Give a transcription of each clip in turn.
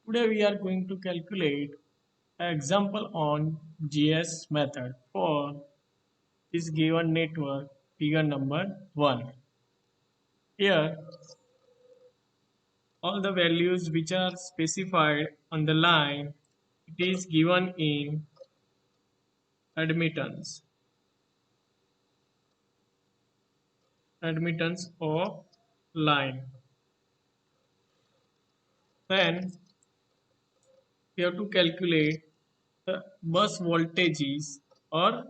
Today we are going to calculate an example on GS method for this given network figure number 1. Here all the values which are specified on the line it is given in admittance of line. Then we have to calculate the bus voltages or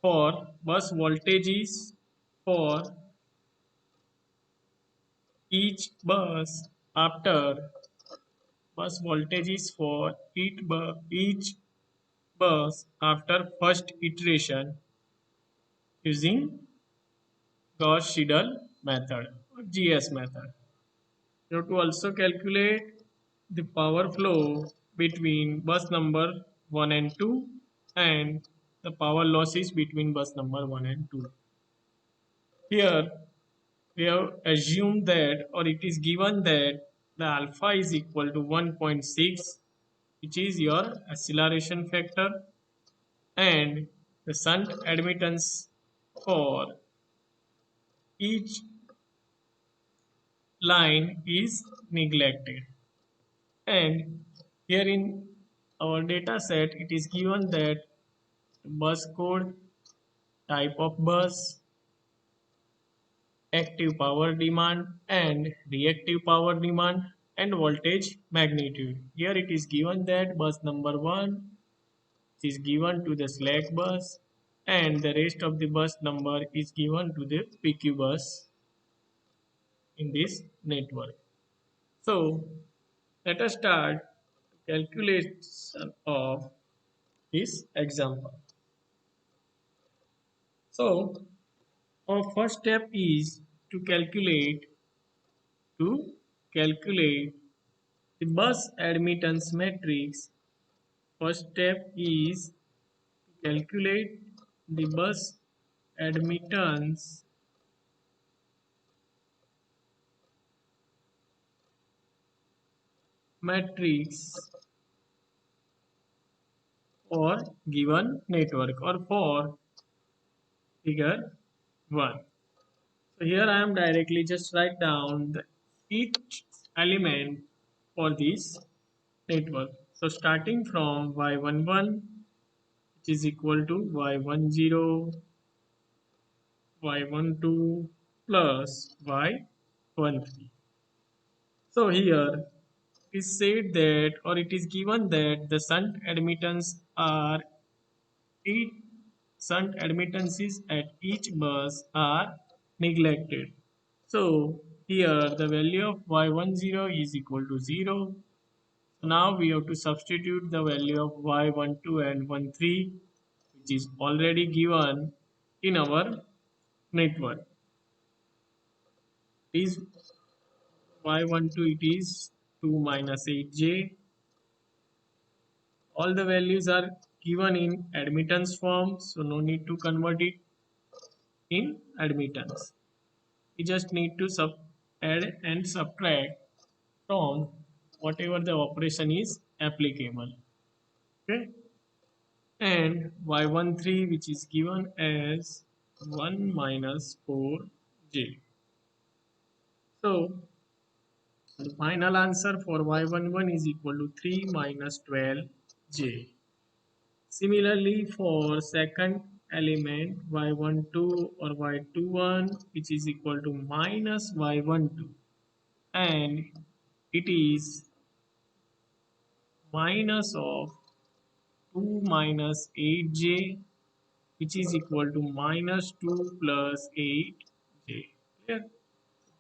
for bus voltages for each bus after bus voltages for each bus after first iteration using Gauss-Seidel method or GS method. You have to also calculate the power flow between bus number 1 and 2 and the power losses between bus number 1 and 2. Here we have assumed that or it is given that the alpha is equal to 1.6, which is your acceleration factor, and the shunt admittance for each line is neglected. And here in our data set it is given that bus code, type of bus, active power demand and reactive power demand, and voltage magnitude. Here it is given that bus number 1 is given to the slack bus and the rest of the bus number is given to the PQ bus in this network. So let us start calculation of this example. So our first step is to calculate the bus admittance matrix. First step is to calculate the bus admittance matrix for given network or for figure 1. So here I am directly just write down each element for this network. So starting from y11 which is equal to y10, y12 plus y13. So here it is said that or it is given that the shunt admittance are each shunt admittances at each bus are neglected. So here the value of y10 is equal to 0. So now we have to substitute the value of y12 and 13 which is already given in our network. Is y12 it is 2 minus 8j. All the values are given in admittance form, so no need to convert it in admittance. We just need to add and subtract from whatever the operation is applicable. Okay, and y13 which is given as 1 minus 4j. So the final answer for y11 is equal to 3 minus 12j. Similarly, for second element y12 or y21 which is equal to minus y12 and it is minus of 2 minus 8j which is equal to minus 2 plus 8j. Clear?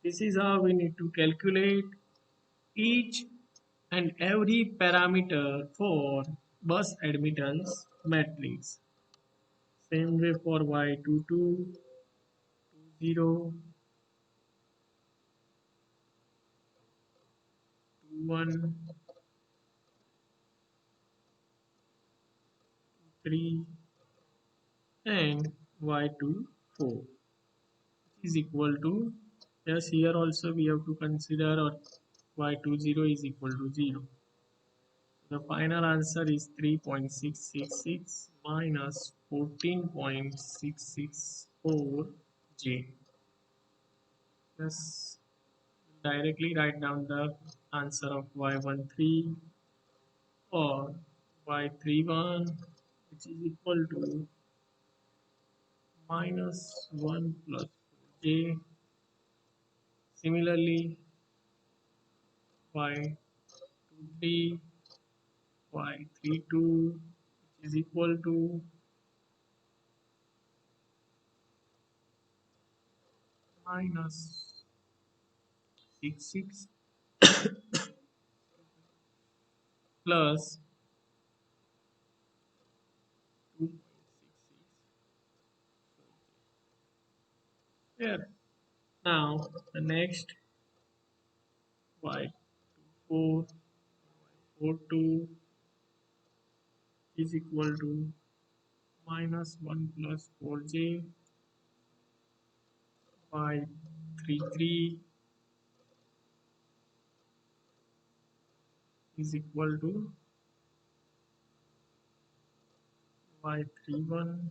This is how we need to calculate each and every parameter for bus admittance matrix. Same way for y22, 0, 1, 3 and y24 is equal to, yes, here also we have to consider or y20 is equal to 0. The final answer is 3.666 minus 14.664 J. Let's directly write down the answer of y13 or y31, which is equal to minus 1 plus 4j. Similarly, y23, y32, which is equal to minus 66 plus 2.66. Here. Now, the next y4, y42 is equal to minus 1 plus 4j, y33 is equal to y31,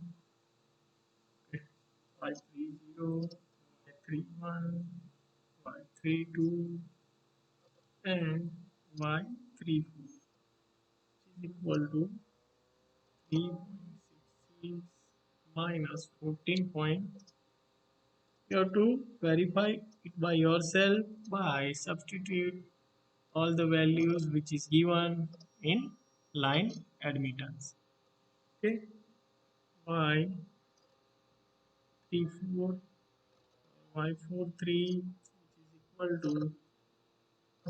y30, y31, y32, and y34 is equal to 3.66 minus 14. You have to verify it by yourself by substitute all the values which is given in line admittance. Okay, y34, y43 which is equal to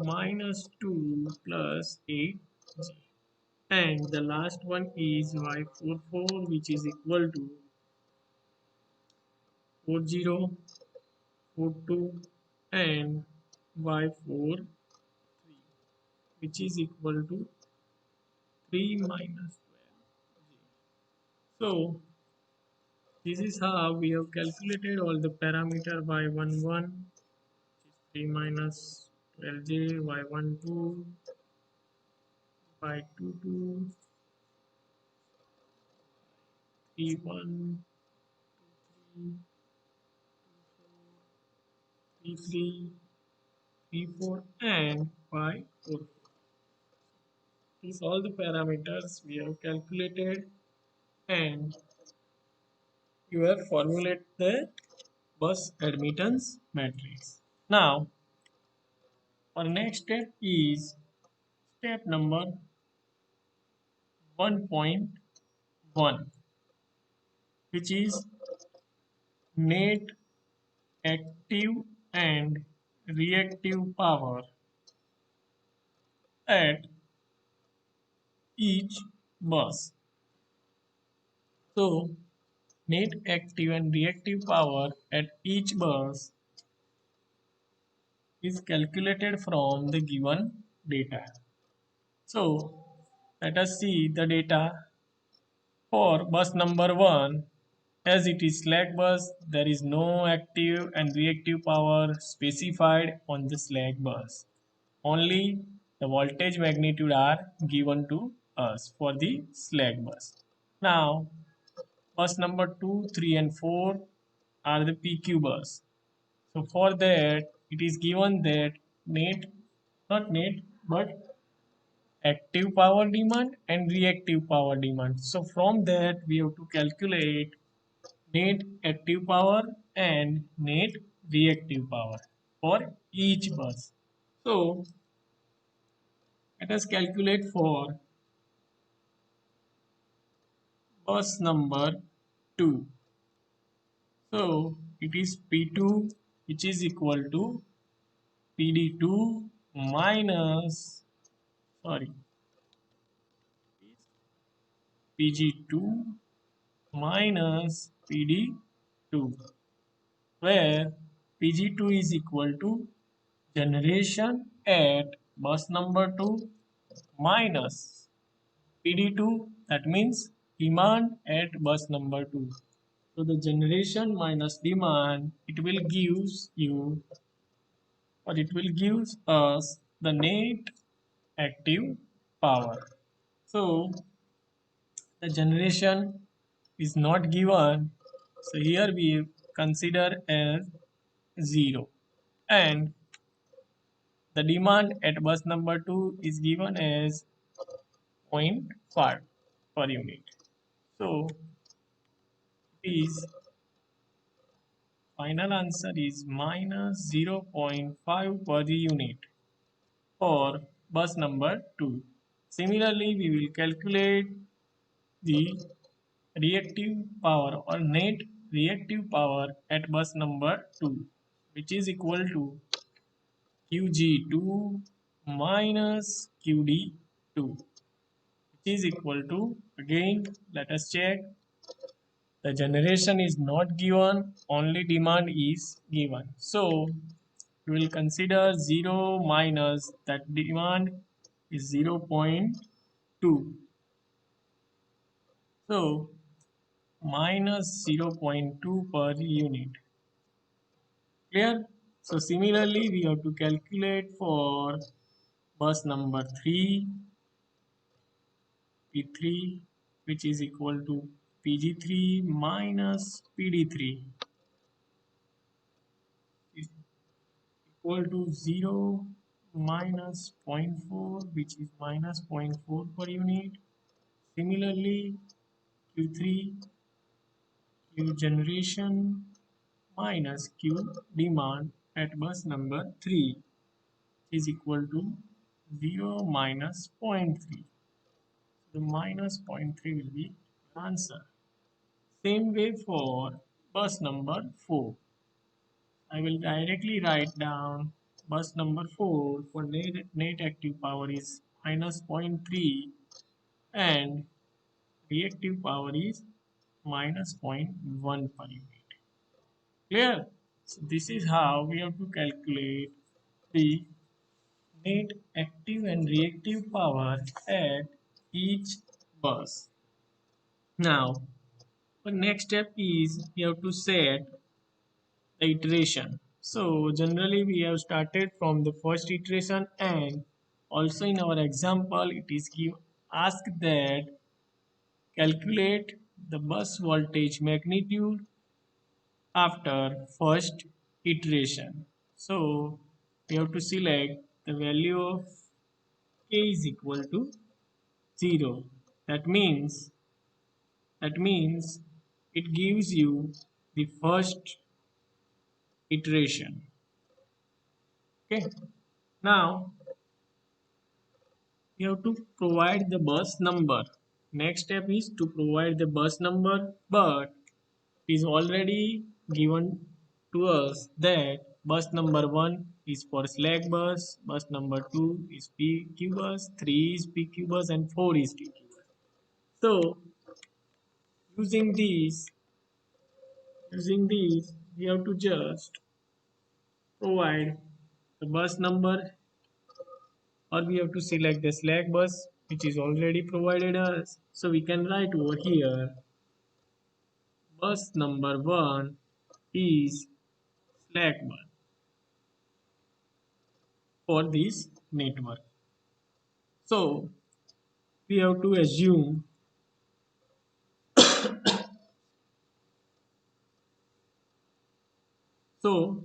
minus 2 plus 8j, and the last one is y44 which is equal to 40, 42, and y43 which is equal to 3 minus 12j. So this is how we have calculated all the parameter y11, which is 3 minus 12j, y12, y22, 3, 3, 3, 4, and y4. These all the parameters we have calculated, and you have formulated the bus admittance matrix. Now, our next step is step number 1.1, which is net active and reactive power at each bus. So, net active and reactive power at each bus is calculated from the given data. So, let us see the data for bus number 1. As it is slack bus, there is no active and reactive power specified on the slack bus. Only the voltage magnitude are given to us for the slack bus. Now, bus number 2, 3 and 4 are the PQ bus. So for that, it is given that net, not net, but active power demand and reactive power demand. So from that, we have to calculate net active power and net reactive power for each bus. So let us calculate for bus number 2. So it is P2, which is equal to PD2 minus, sorry, PG2 minus PD2, where PG2 is equal to generation at bus number 2 minus PD2, that means demand at bus number 2. So the generation minus demand, it will gives you, or it will gives us the net active power. So the generation is not given. So here we consider as 0. And the demand at bus number 2 is given as zero point 0.5 per unit. So is final answer is minus zero point 0.5 per unit for bus number 2. Similarly, we will calculate the reactive power or net reactive power at bus number 2, which is equal to Qg2 minus Qd2, which is equal to, again let us check, the generation is not given, only demand is given. So we will consider 0 minus that demand is 0.2. So minus 0.2 per unit. Clear? So similarly, we have to calculate for bus number 3, P3, which is equal to Pg3 minus Pd3 is equal to 0 minus zero point 0.4, which is minus zero point 0.4 per unit. Similarly, Q3, Q generation minus Q demand at bus number 3 is equal to 0 minus zero point 0.3. The minus zero point 0.3 will be the answer. Same way for bus number 4. I will directly write down bus number 4 for net active power is minus zero point 0.3 and reactive power is minus zero point 0.1 per unit. Clear? So this is how we have to calculate the net active and reactive power at each bus. Now, the next step is we have to set the iteration. So generally we have started from the first iteration, and also in our example it is asked that calculate the bus voltage magnitude after first iteration. So we have to select the value of k is equal to 0. That means it gives you the first iteration. Okay. Now you have to provide the bus number. Next step is to provide the bus number, but it is already given to us that bus number 1 is for slack bus, bus number 2 is PQ bus, 3 is PQ bus, and 4 is PQ bus. So using these, we have to just provide the bus number, or we have to select the slack bus which is already provided us. So we can write over here bus number 1 is slack bus for this network. So we have to assume, so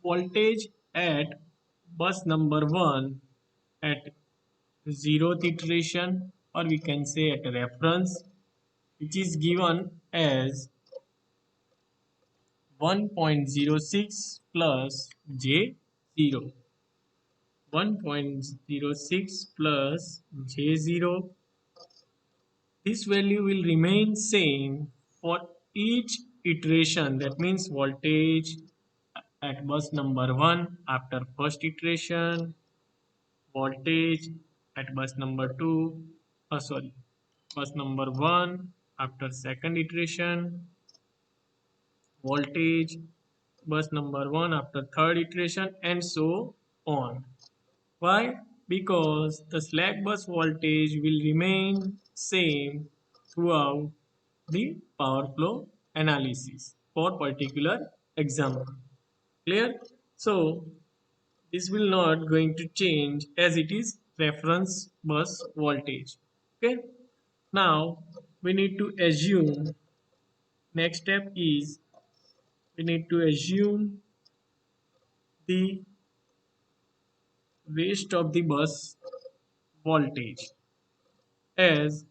voltage at bus number 1 at 0th iteration, or we can say at a reference, which is given as 1.06 plus J0. 1.06 plus J0. This value will remain same for each iteration. That means voltage at bus number 1 after first iteration, voltage at bus number 2, bus number 1 after second iteration, voltage bus number 1 after third iteration, and so on. Why? Because the slack bus voltage will remain same throughout the power flow analysis for particular example. Clear? So this will not going to change as it is reference bus voltage. Okay, now we need to assume, next step is we need to assume the rest of the bus voltage as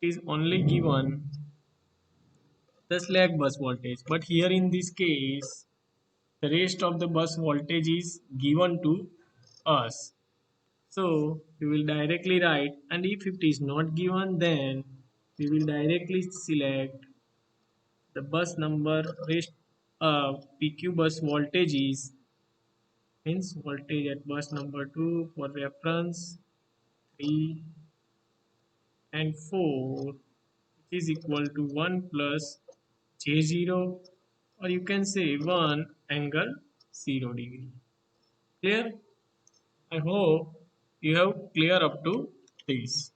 is only given the slack bus voltage, but here in this case the rest of the bus voltage is given to us. So we will directly write, and if it is not given, then we will directly select the bus number rest PQ bus voltage is, means voltage at bus number 2 for reference 3 and 4 is equal to 1 plus J0, or you can say 1 angle 0 degree. Clear? I hope you have clear up to this.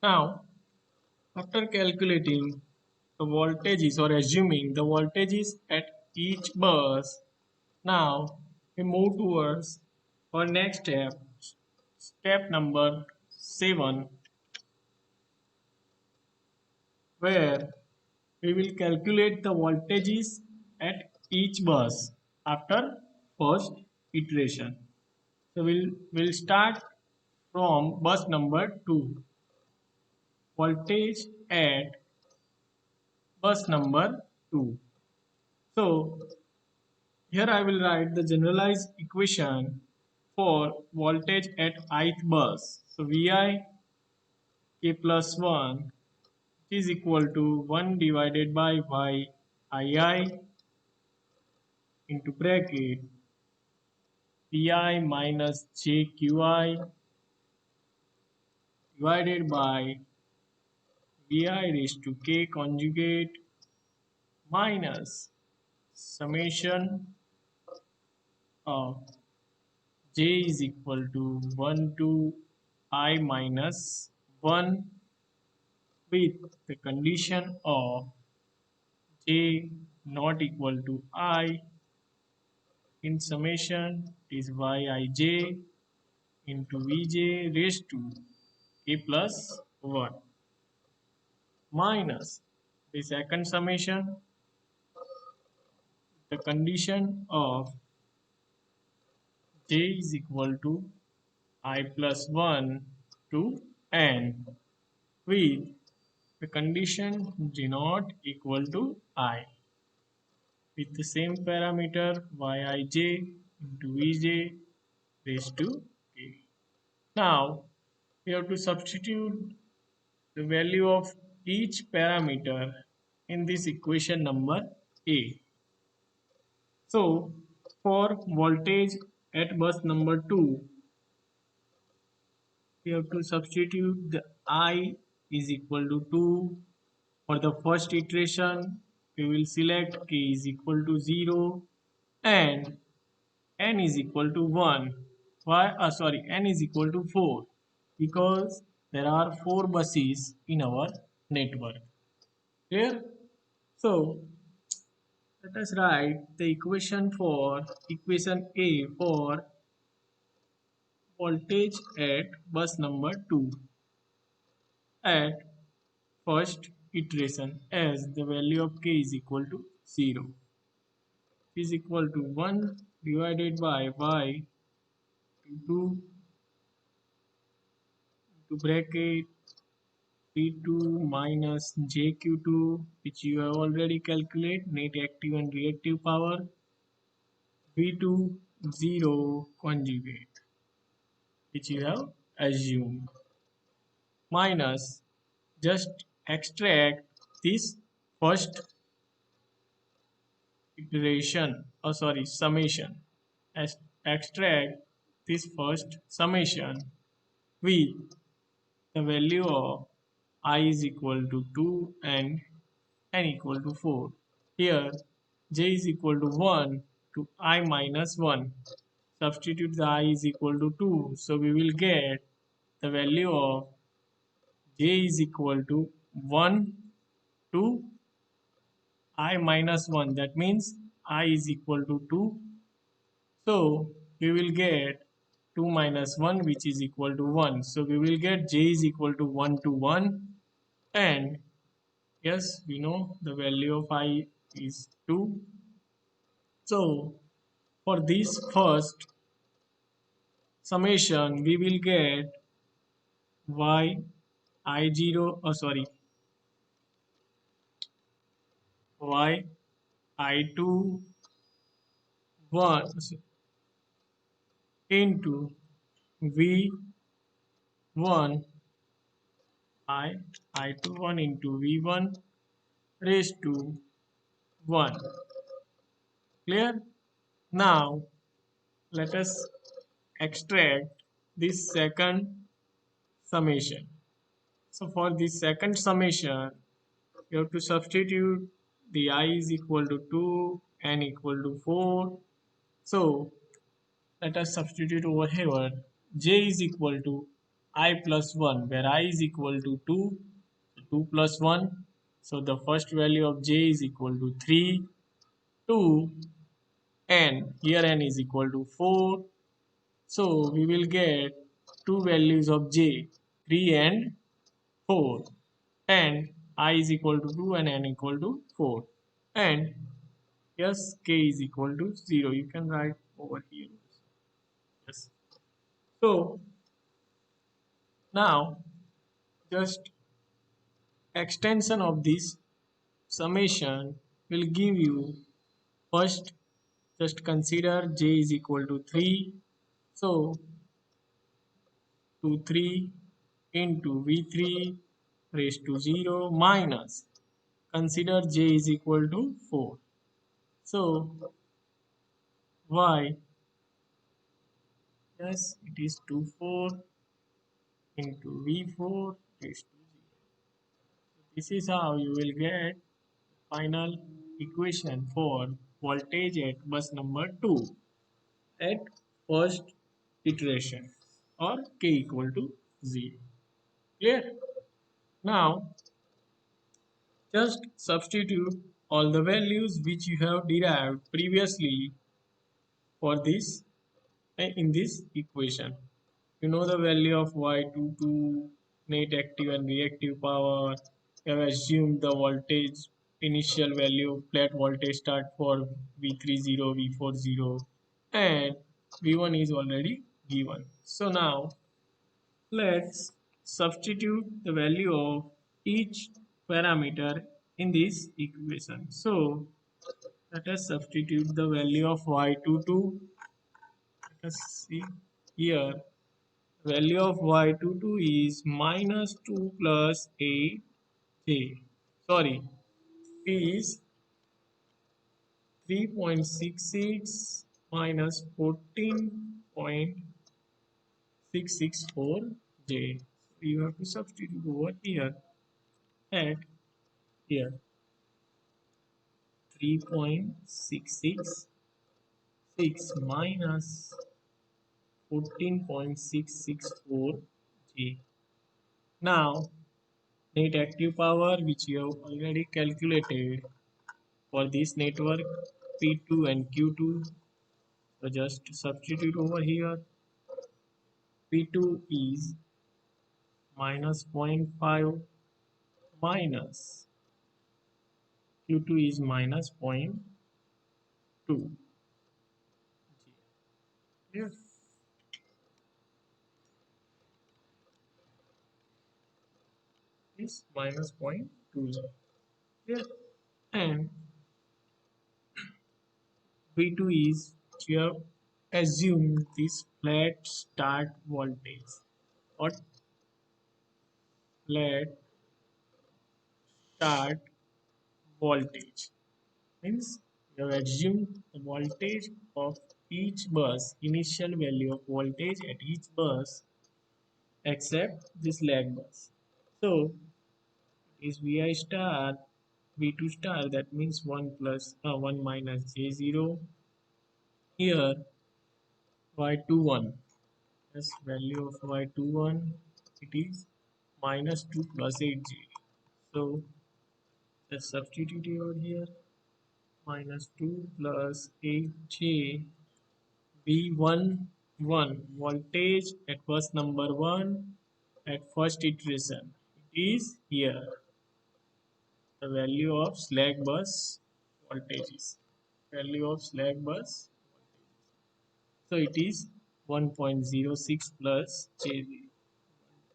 Now, after calculating the voltages or assuming the voltages at each bus, now we move towards our next step, step number 7, where we will calculate the voltages at each bus after first iteration. So we'll start from bus number 2. Voltage at bus number 2. So here I will write the generalized equation for voltage at ith bus. So Vi k plus 1 is equal to 1 divided by Yi into bracket Pi minus jQi divided by Vi raised to k conjugate minus summation of j is equal to 1 to I minus 1 with the condition of j not equal to I in summation is Yij into Vj raised to k plus 1 minus the second summation, the condition of j is equal to I plus 1 to n with the condition j not equal to I with the same parameter Yij into Vj raised to k. Now we have to substitute the value of each parameter in this equation number A. So for voltage at bus number 2, we have to substitute the I is equal to 2. For the first iteration, we will select k is equal to 0 and n is equal to 1. Why? N is equal to 4 because there are 4 buses in our network. Clear? So let us write the equation for equation A for voltage at bus number 2 at first iteration as the value of k is equal to 0 is equal to 1 divided by y into to bracket P2 minus JQ2, which you have already calculated net active and reactive power, V2 0 conjugate, which you have assumed, minus just extract this first iteration, summation, as extract this first summation with the value of I is equal to 2 and n equal to 4. Here j is equal to 1 to I minus 1. Substitute the I is equal to 2. So we will get the value of j is equal to 1 to I minus 1, that means I is equal to 2. So we will get 2 minus 1, which is equal to 1. So we will get j is equal to 1 to 1. And yes, we know the value of I is 2. So for this first summation, we will get y I0, sorry, y I2 1 into V1 I2 1 into V1 raised to 1. Clear? Now let us extract this second summation. So for this second summation, you have to substitute the I is equal to 2, n equal to 4. So let us substitute over here. J is equal to I plus 1, where I is equal to 2. 2 plus 1. So the first value of j is equal to 3. 2 n, here n is equal to 4. So we will get two values of j, 3 and 4. And I is equal to 2 and n equal to 4. And yes, k is equal to 0. You can write over here. Yes. So now just extension of this summation will give you first, just consider j is equal to 3. So 2 3 into V3 raised to 0 minus, consider j is equal to 4. So y, yes, it is 2 4 into V4 raised to 0. This is how you will get final equation for voltage at bus number 2 at first iteration, or k equal to 0. Clear? Now just substitute all the values which you have derived previously for this in this equation. You know the value of Y22 net active and reactive power. You have assumed the voltage initial value of flat voltage start for V30, V40, and V1 is already given. So now let's substitute the value of each parameter in this equation. So let us substitute the value of y22. Let us see here. Value of y22 is minus 2 plus 8j. Sorry, is 3.66 minus 14.664j. You have to substitute over here at here 3.666 minus 14.664 G. Now net active power, which you have already calculated for this network, P2 and Q2. So just substitute over here. P2 is minus zero point 0.5 minus Q2 is minus zero point 0.2. Yes. Is minus 0.20. Yes. And V2 is, here assume this flat start voltage or flat start voltage, means you have assumed the voltage of each bus, initial value of voltage at each bus except this lag bus. So is Vi star V2 star, that means 1 plus 1 minus J0. Here Y21, yes, value of Y21, it is minus 2 plus 8J. So just substitute over here. minus 2 plus 8j V1 1 voltage at bus number 1 at first iteration. It is here the value of slack bus voltages. Value of slack bus. So it is 1.06 plus J0.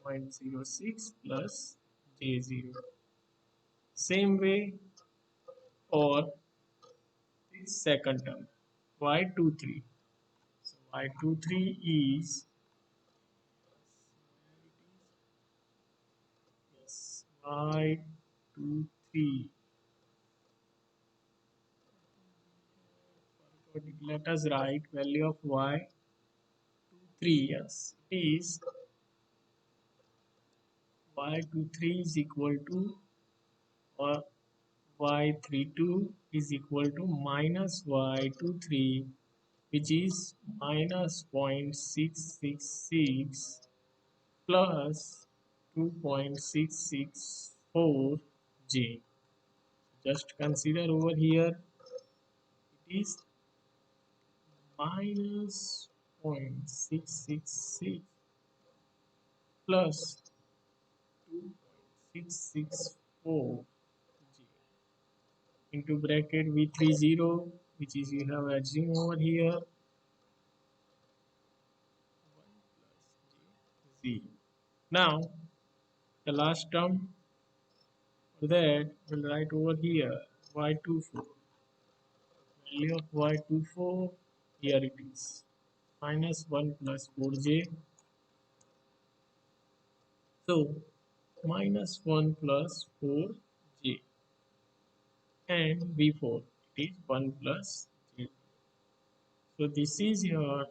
0.06 plus J0. Same way for the second term. Y23. So Y23 is yes, Y23. Let us write value of Y23. Yes, it is Y23 is equal to or Y32 is equal to minus Y23, which is minus 0.666 plus 2.664 J. Just consider over here it is minus 0.666 plus 2.664 J into bracket V30, which is you have assumed over here 1 plus J Z. Now the last term for that we'll write over here Y24. Value of Y24 here it is minus 1 plus 4j. So minus 1 plus 4j and V4 it is 1 plus j. So this is your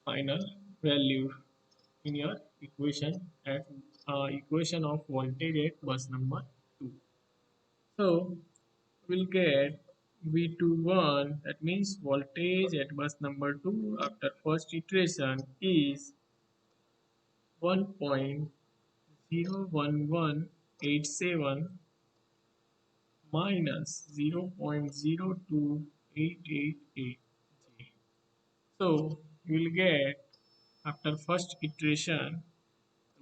final value in your equation at equation of voltage at bus number 2. So we'll get V21, that means voltage at bus number 2 after first iteration is 1.01187 minus 0.02888J. So you will get after first iteration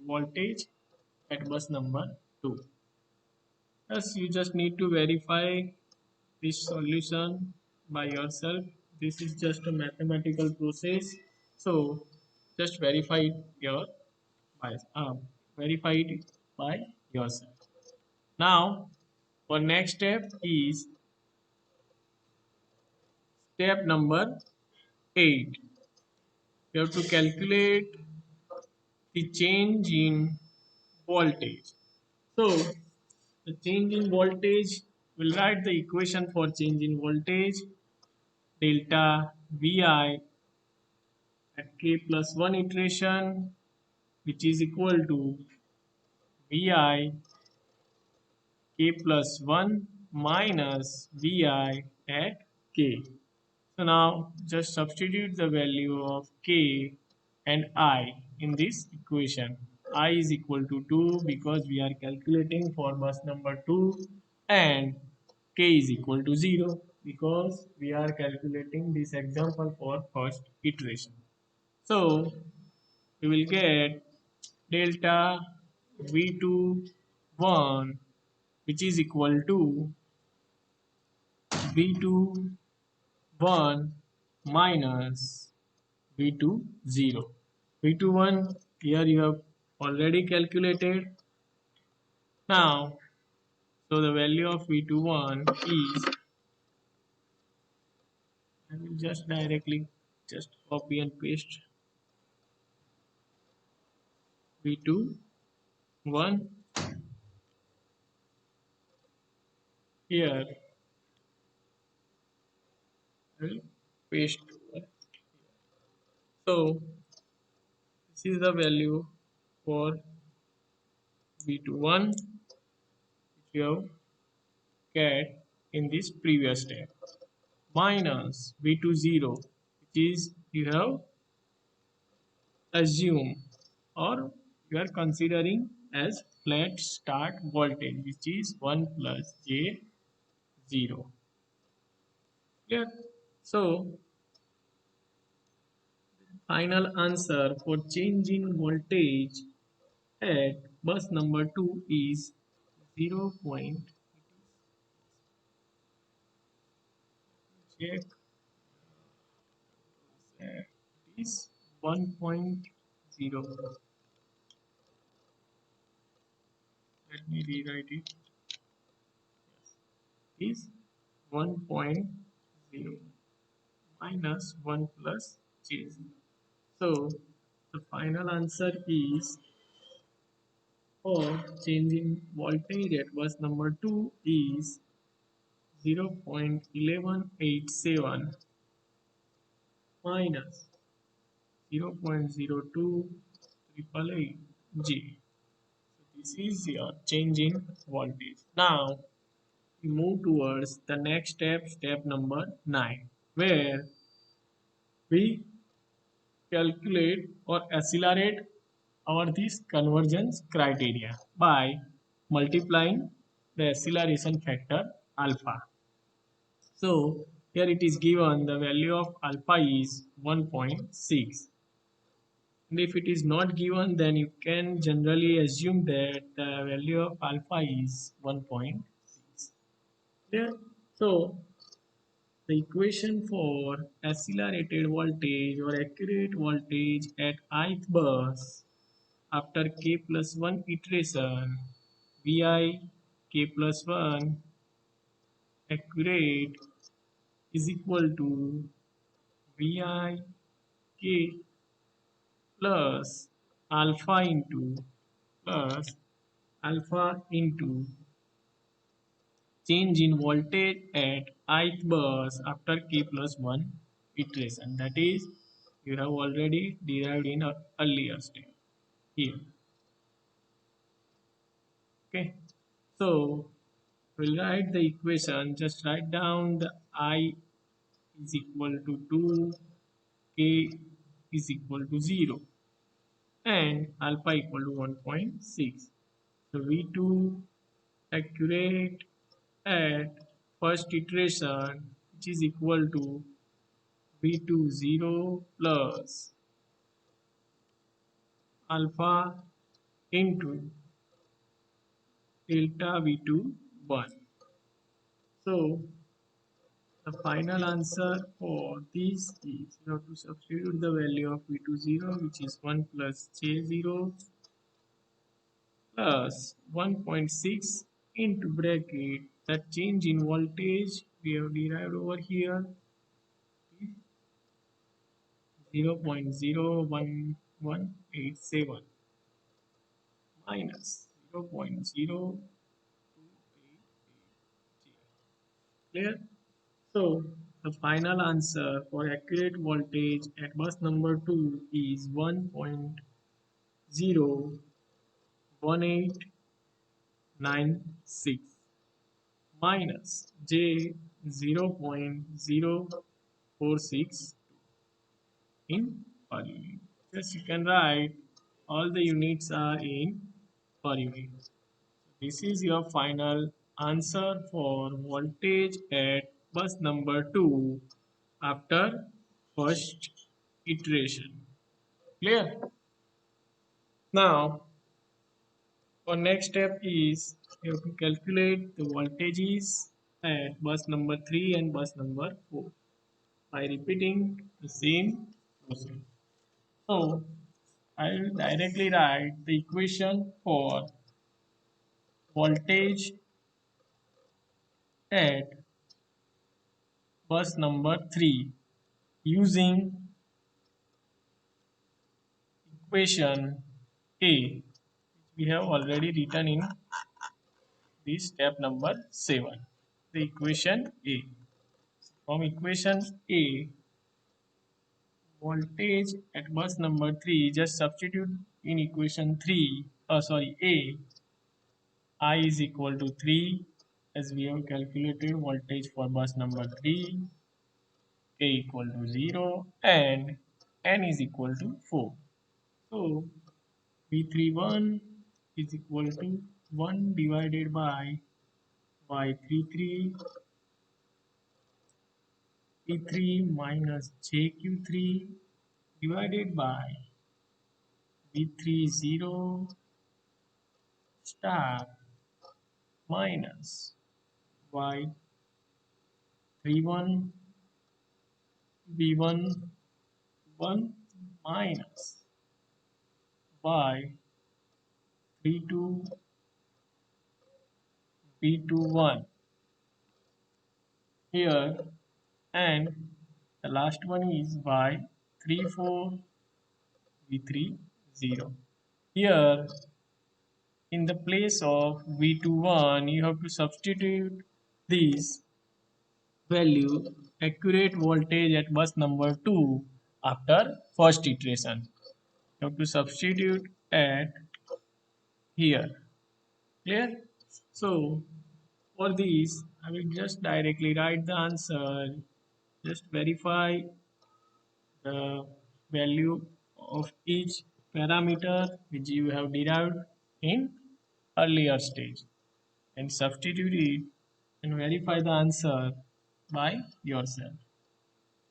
voltage at bus number 2. Thus you just need to verify this solution by yourself. This is just a mathematical process. So just your by verify it by yourself. Now our next step is step number 8. You have to calculate the change in voltage. So the change in voltage, we'll write the equation for change in voltage delta Vi at k plus 1 iteration, which is equal to Vi k plus 1 minus Vi at k. So now just substitute the value of k and I in this equation. I is equal to 2 because we are calculating for bus number 2, and k is equal to 0 because we are calculating this example for first iteration. So we will get delta V21, which is equal to V21 minus V20. V21 here you have already calculated. Now, so the value of V21 is, I will just directly just copy and paste V21 here. I will paste. So this is the value for V21 which you have get in this previous step minus V20, which is you have assume or you are considering as flat start voltage, which is 1 plus J 0. Clear? So final answer for change in voltage at bus number 2 is 0. Check is 1.0. Let me rewrite it. Is 1.0 minus 1 plus j. So the final answer is for changing voltage at bus number 2 is 0.1187 minus 0.0288 So this is your change in voltage. Now we move towards the next step, step number 9, where we calculate or accelerate our this convergence criteria by multiplying the acceleration factor alpha. So here it is given the value of alpha is 1.6. And if it is not given, then you can generally assume that the value of alpha is 1.6. There. So the equation for accelerated voltage or accurate voltage at ith bus after k plus 1 iteration, Vi k plus 1 accurate is equal to Vi k plus alpha into plus alpha into change in voltage at ith bus after k plus 1 iteration. That is, you have already derived in a earlier step here. Okay, so we'll write the equation. Just write down the I is equal to 2, k is equal to 0, and alpha equal to 1.6. So V2 accurate at first iteration, which is equal to V2 0 plus alpha into delta V2 1. So the final answer for this is you have to substitute the value of V2 0, which is 1 plus J 0 plus 1.6 into bracket the change in voltage we have derived over here is 0.01187 minus 0.0288. Clear? So the final answer for accurate voltage at bus number 2 is 1.01896 minus J 0.046 in per unit. Yes, you can write all the units are in per unit. This is your final answer for voltage at bus number 2 after first iteration. Clear? Now, our next step is you have to calculate the voltages at bus number 3 and bus number 4 by repeating the same process. So, I will directly write the equation for voltage at bus number 3 using equation A, which we have already written in this step number 7. The equation A. From equation A, voltage at bus number 3, just substitute in equation 3, A, I is equal to 3 as we have calculated voltage for bus number 3, K equal to 0 and N is equal to 4. So V31 is equal to 1 divided by Y33 P3 minus JQ3 divided by V3 0 star minus Y31 V1 1 minus Y32 V21 here, and the last one is Y34 V3 0. Here in the place of V21 you have to substitute this value accurate voltage at bus number 2 after first iteration. You have to substitute at here. Clear? So for this I will just directly write the answer. Just verify the value of each parameter which you have derived in earlier stage and substitute it and verify the answer by yourself.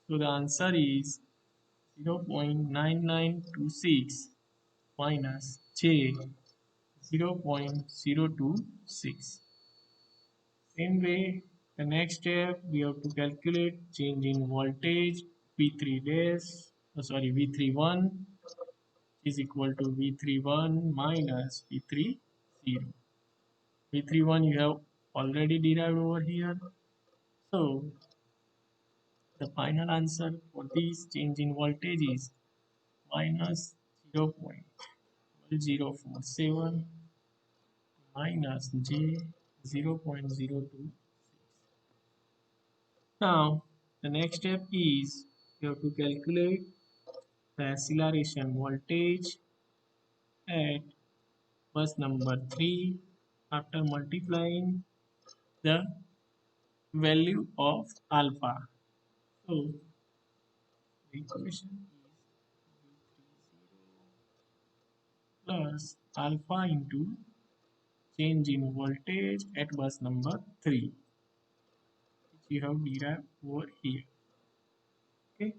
So the answer is 0.9926 minus J 0.026. Same way, the next step we have to calculate change in voltage V3 dash, V31 is equal to V31 minus V30. V31 you have already derived over here. So the final answer for this change in voltage is minus 0.047 minus J 0.026. Now the next step is you have to calculate the acceleration voltage at bus number 3 after multiplying the value of alpha. So the equation is plus alpha into change in voltage at bus number 3 which you have derived over here. Okay,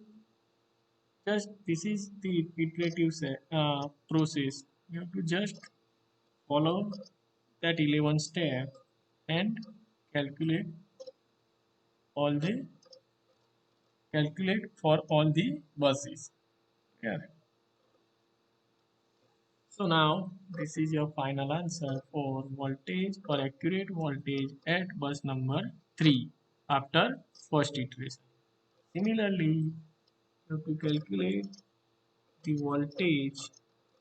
just this is the iterative process. You have to just follow that 11 step and calculate all the calculate for all the buses. Yeah. So now this is your final answer for voltage or accurate voltage at bus number 3 after first iteration. Similarly, you have to calculate the voltage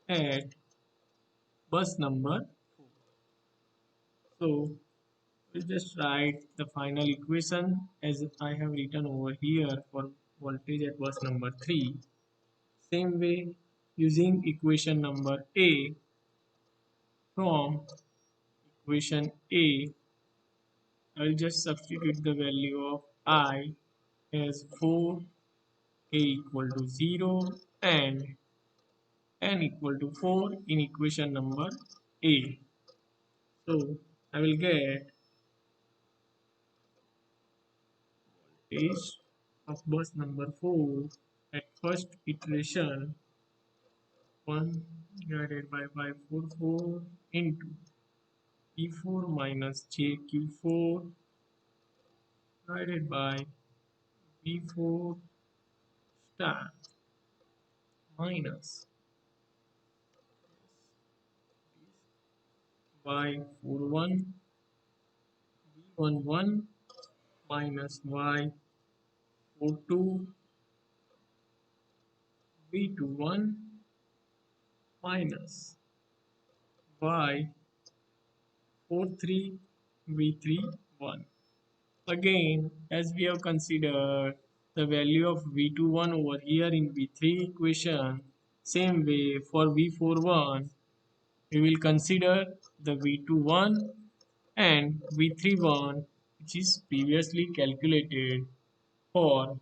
at bus number 4. So we just write the final equation as I have written over here for voltage at bus number 3. Same way, using equation number A, from equation A I will just substitute the value of I as 4, A equal to 0 and N equal to 4 in equation number A. So I will get voltage of bus number 4 at first iteration 1 divided by 544 into P4 minus JQ4 divided by V4 star minus Y41 V11 minus Y42 V21 minus Y43 V31. Again, as we have considered the value of V21 over here in V3 equation, same way for V41, we will consider the V21 and V31 which is previously calculated for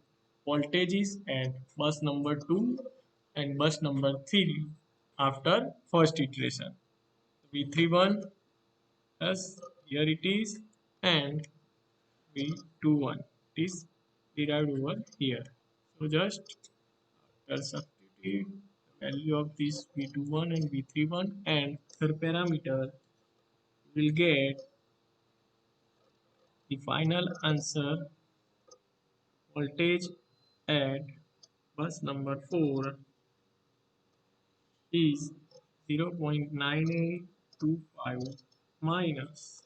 voltages at bus number 2 and bus number 3 after first iteration. V31 as here it is and V21 it is derived over here. So just substitute the value of this V21 and V31 and the parameter will get the final answer. Voltage at bus number 4 is 0.9825 minus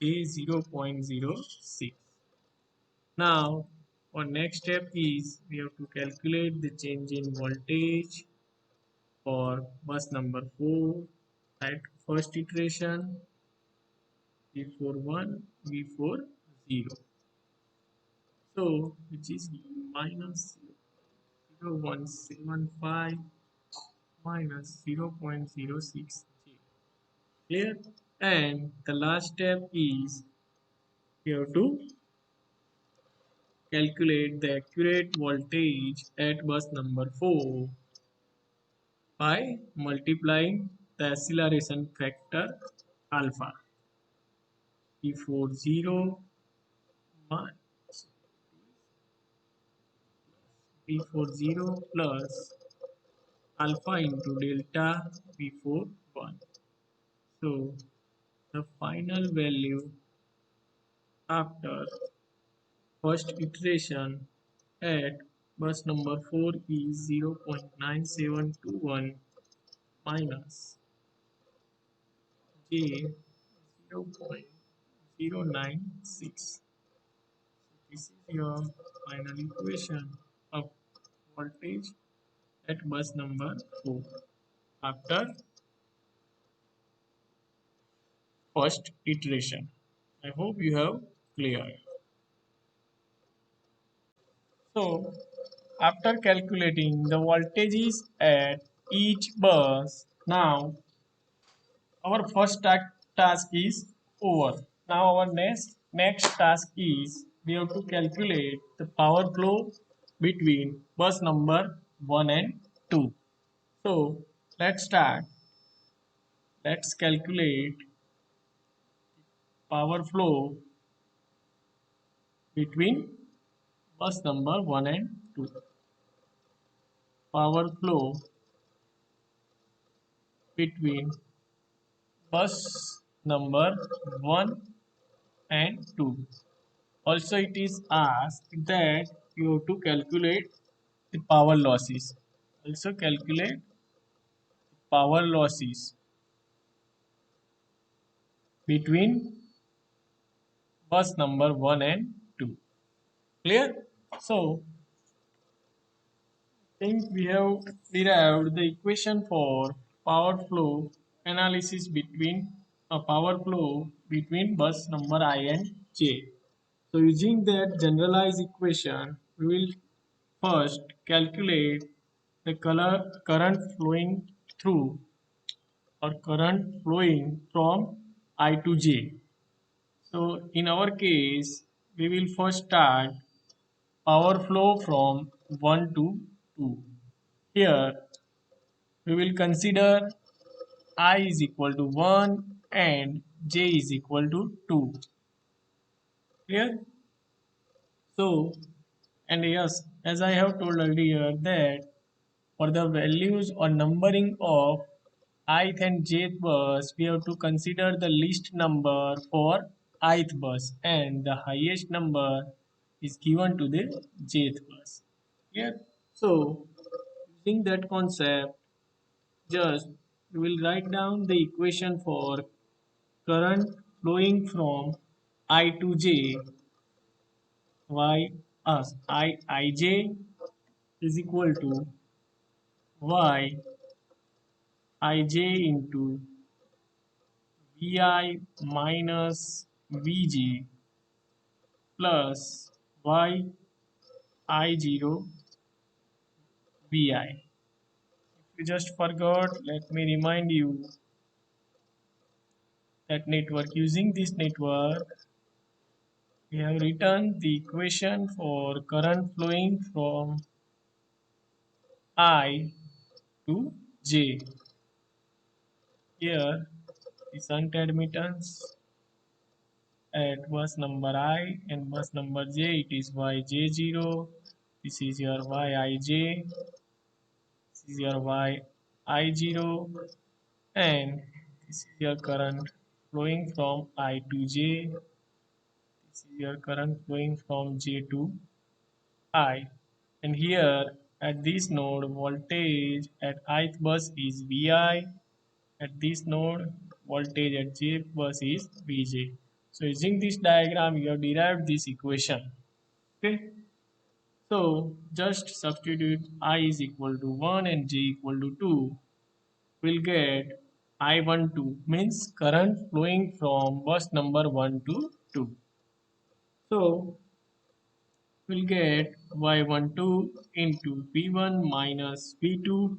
J 0.06. Now, our next step is we have to calculate the change in voltage for bus number 4 at first iteration V41 V40. So, which is minus 0.175 minus 0.06 J. Clear? And the last step is we have to calculate the accurate voltage at bus number 4 by multiplying the acceleration factor alpha. P40 P40 plus alpha into delta P41. So the final value after first iteration at bus number 4 is 0.9721 minus J 0.096. This is your final equation of voltage at bus number 4 after first iteration. I hope you have clear. So after calculating the voltages at each bus, now our first task is over. Now our next task is we have to calculate the power flow between bus number 1 and 2. So let's start. Let's calculate power flow between bus number 1 and 2. Power flow between bus number 1 and 2. Also, it is asked that you have to calculate the power losses. Also, calculate power losses between bus number 1 and 2. Clear? So, think we have derived the equation for power flow analysis between a power flow between bus number I and J. So using that generalized equation, we will first calculate the current flowing through or current flowing from I to J. So in our case, we will first start power flow from 1 to 2. Here we will consider I is equal to 1 and J is equal to 2. Clear? So, and yes, as I have told earlier that for the values or numbering of ith and jth bus, we have to consider the least number for ith bus and the highest number is given to the jth bus. Clear? So, using that concept, just we will write down the equation for current flowing from I to j y us ij is equal to y ij into vi minus vg plus y I0 vi. If you just forgot, let me remind you that network. Using this network, we have written the equation for current flowing from I to J. Here the shunt admittance at bus number I and bus number J it is Yj0. This is your Yij. This is your Yi0 and this is your current flowing from I to J. This is your current flowing from J to I. And here at this node voltage at ith bus is Vi. At this node voltage at jth bus is Vj. So using this diagram you have derived this equation. Okay. So just substitute I is equal to 1 and J equal to 2. We'll get I12 means current flowing from bus number 1 to 2. So we'll get Y12 into V1 minus V2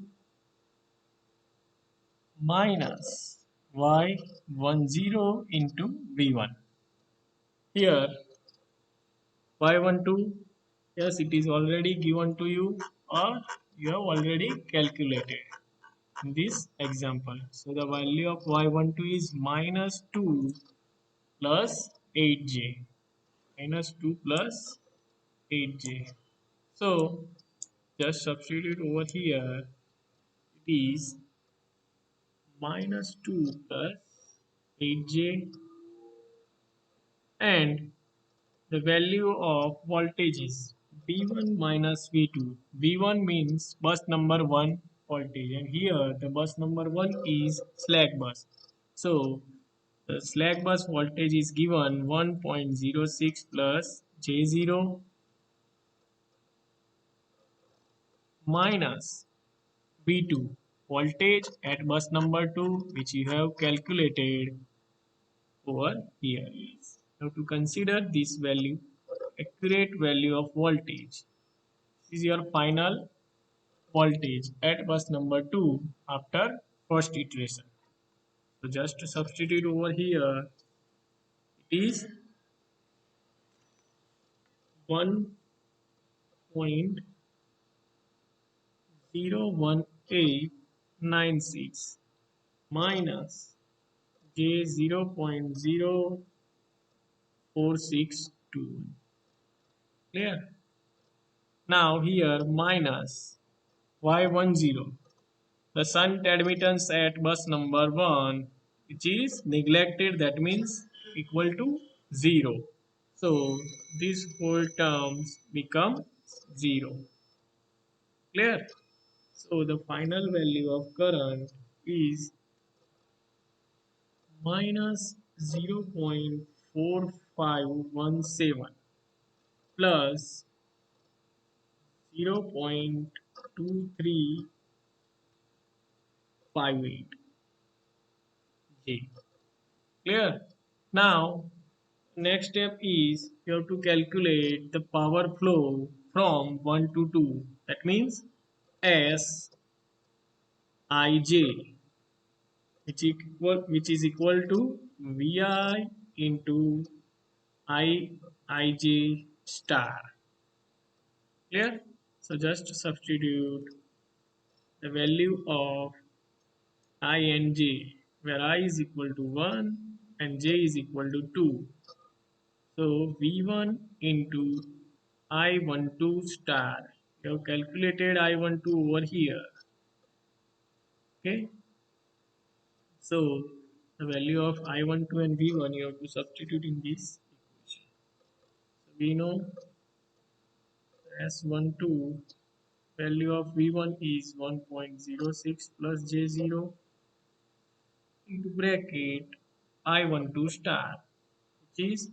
minus Y10 into V1. Here Y12, yes, it is already given to you or you have already calculated in this example. So the value of Y12 is minus 2 plus 8j. Minus 2 plus 8j. So just substitute over here. It is minus 2 plus 8j and the value of voltage is V1 minus V2. V1 means bus number 1 voltage and here the bus number 1 is slack bus. So the slack bus voltage is given 1.06 plus J0 minus V2 voltage at bus number 2 which you have calculated over here. You have to consider this value, accurate value of voltage. This is your final voltage at bus number 2 after first iteration. So just to substitute over here, it is 1.01896 minus J 0.0462. Clear? Now here minus Y10. The shunt admittance at bus number 1 which is neglected, that means equal to 0. So these whole terms become 0. Clear? So the final value of current is minus 0.4517 plus 0.2358 J. Clear? Now next step is you have to calculate the power flow from 1 to 2. That means S Ij which is equal to Vi into Ij star. Clear? So just substitute the value of I and J where I is equal to 1 and J is equal to 2. So V1 into I12 star. You have calculated I12 over here. Okay. So the value of I12 and V1 you have to substitute in this equation. So we know S12 value of V1 is 1.06 plus J0 into bracket I12 star which is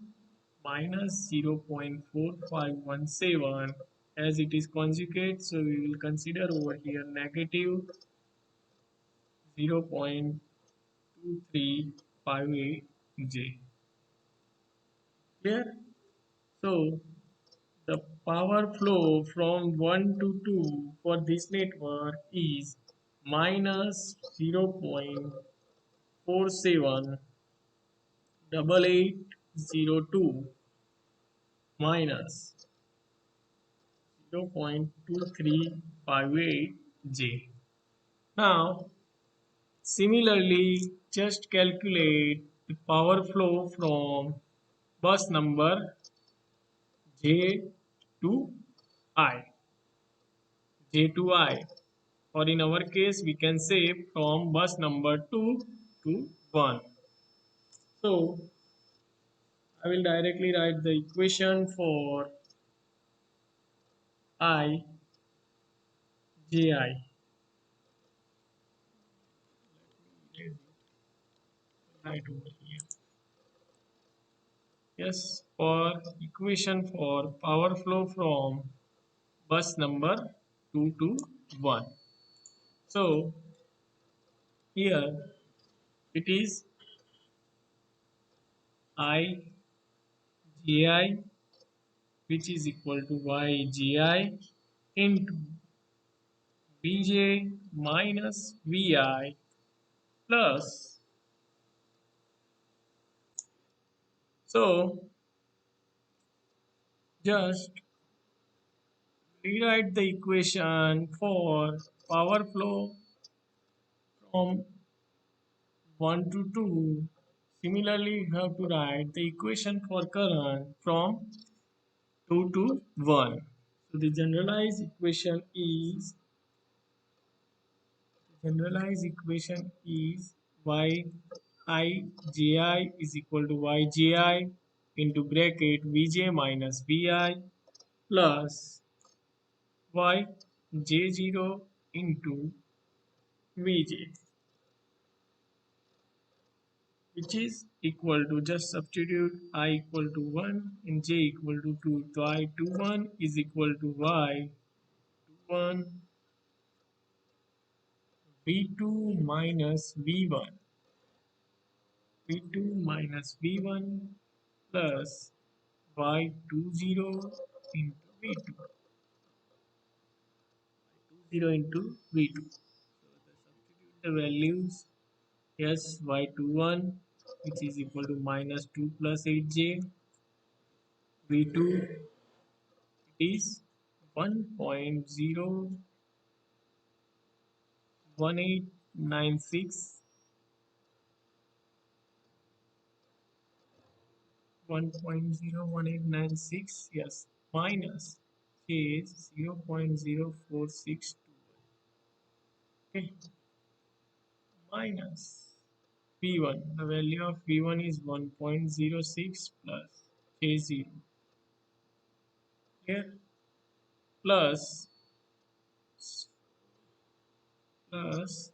minus 0.4517 as it is conjugate, so we will consider over here negative 0.2358J. Clear? So the power flow from 1 to 2 for this network is minus 0.478802 minus 0.2358J. Now, similarly, just calculate the power flow from bus number J to I. J to I. Or in our case, we can say from bus number 2 to 1. So I will directly write the equation for I, J, I. Right over here. Yes, for equation for power flow from bus number 2 to 1. So here it is I, J, I, which is equal to Y, J, I into Vj minus Vi plus. So just rewrite the equation for power flow from 1 to 2. Similarly, you have to write the equation for current from 2 to 1. So the generalized equation is y I j I is equal to y j I into bracket vj minus vi plus y j0 into vj, which is equal to, just substitute I equal to 1 and j equal to 2. So I 21 is equal to y 1 v2 minus v1, v2 minus v1 plus y20 into v2, 0 into v2. So the substitute the values. Yes, y21 which is equal to minus 2 plus 8j, v2 is 1.01896, 1.01896, yes, minus j is 0.0462. Okay, minus v1. The value of v1 is 1.06 plus k0 here plus plus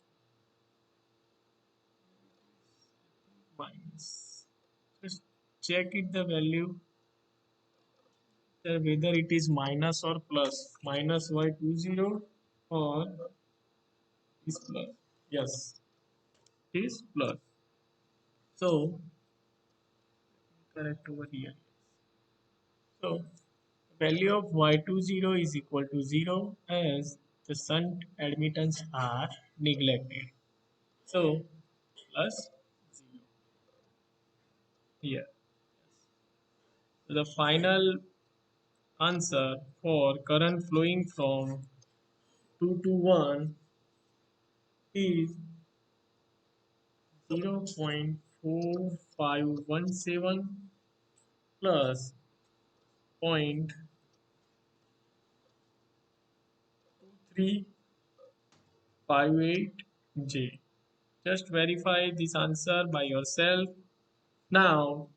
minus. Just check it the value whether it is minus or plus. Minus y20 or is plus. Yes, it is plus. So correct over here. So value of y20 is equal to 0 as the shunt admittance are neglected. So plus 0 here. So the final answer for current flowing from 2 to 1 is 0.4517 plus 0.2358J. Just verify this answer by yourself. Now,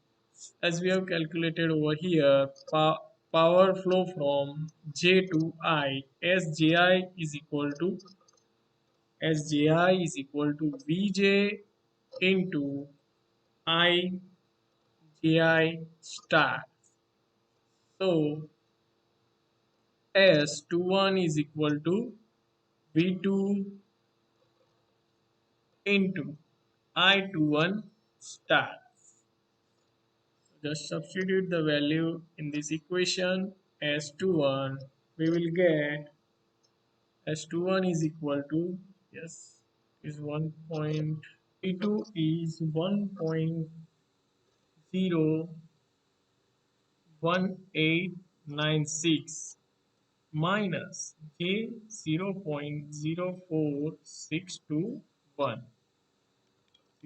as we have calculated over here, power flow from J to I, SJI is equal to VJ into IJI star. So S21 is equal to V2 into I21 star. Just substitute the value in this equation S21. We will get S21 is equal to, yes, is 1 point. V2 is 1.01896 minus J 0.04621,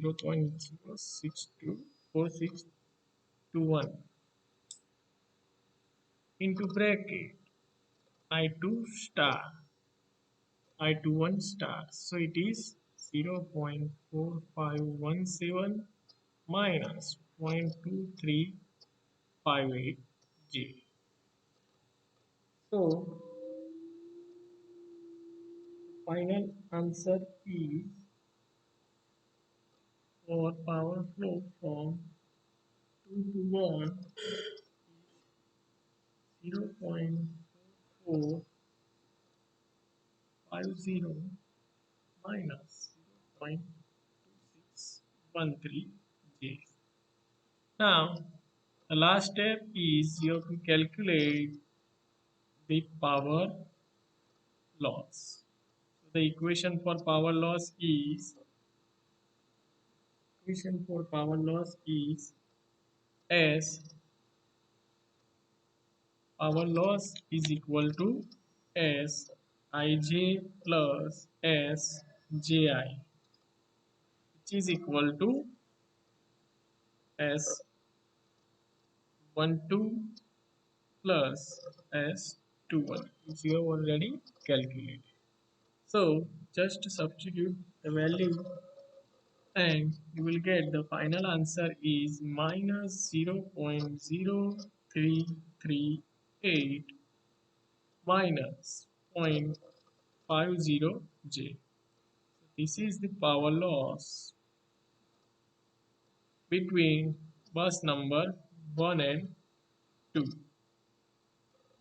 0.0624621. into bracket I2 star I21 star. So it is 0.4517 minus 0.2358 J. So final answer is for power flow from 2 to 1 0.4450 minus 0.2613 J. Now, the last step is you have to calculate the power loss. So the equation for power loss is S power loss is equal to S ij plus S ji, which is equal to S 12 plus S 21, which you have already calculated. So just substitute the value and you will get the final answer is minus 0.0338 minus 0.50 J. This is the power loss between bus number 1 and 2.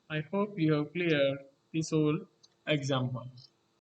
I hope you have cleared this whole example.